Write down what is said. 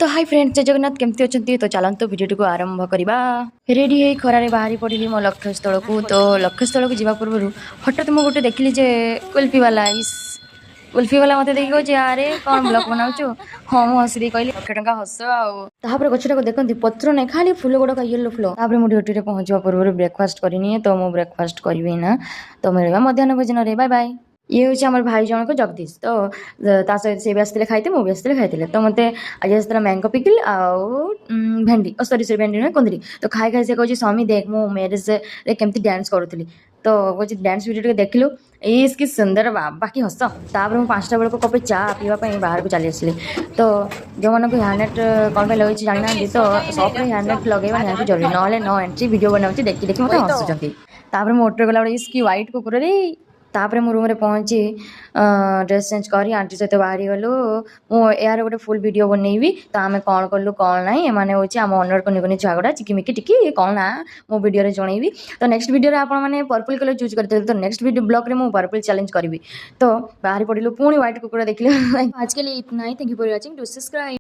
तो hi friends जय जगन्नाथ केमती अच्छे तो चलते भिडियो को आरंभ करवा रेडी है खरारे बाहरी पड़ी मो लक्ष्यस्थल को तो लक्ष्यस्थल को जावा पूर्व हठात मुझे गोटे देखली जे कुल्फी वाला कुल्फी वाला मत देखिए कहे अरे कौन ब्लॉग बनाऊ हाँ मुझे हसी कहली 1,00,000 टଙ୍କା हस आउे गछटा को देखते पत्र नहीं खाली फुल गुड़ाक येलो फुल मुझे ड्यूटी पहुंचा पूर्व ब्रेकफास्ट करनी तो मुझे ब्रेकफास्ट करी ना तो मिलवा मध्याह्न भोजन बाय बाय ये हूँ आम भाई जनक जगदीश तो सहित सी भी आसते खाई मुझे आसते खाई तो मत आज आसला मैंगो पिकिल आउ भेंडी सरी भेंडी नुहे कुंदरी तो खाई खाई से कहे स्वामी देख मु मैरेज केमती डांस करूली तो कहे डांस वीडियो देखिलु इसकी सुंदर बाकी हस तापर मुझे 5टा बेलू कपे चा पीवाई बाहर को चली आसली तो जो मन को हेयरनेट कौन पे लगे जाना तो सब हेयरनेट लगेगा निहाती जरूरी ना नो एंट्री वीडियो बनाऊँ देखी देखी मतलब हसुँच मोटर गला इसकी व्हाइट कुकुर तापर मो रूम रे पहुँची ड्रेस चेंज करी आंटी सहित बाहरी गलु यार गोटे फुल वीडियो बनैबी तो आम कौन कलु कौन ना एने हूँ आम ओनर को निकुनी छुआगुड़ा चिकिमिकी टिकी कौन ना मो वीडियो जनइबी तो नेक्स्ट वीडियो आपने पर्पल कलर चूज करते तो नेक्स्ट वीडियो ब्लॉग रे पर्पल चैलेंज करी तो बाहरी पड़ू पुणी व्हाइट कुकुर देखिए आज के लिए इतना ही thank you for watching do subscribe.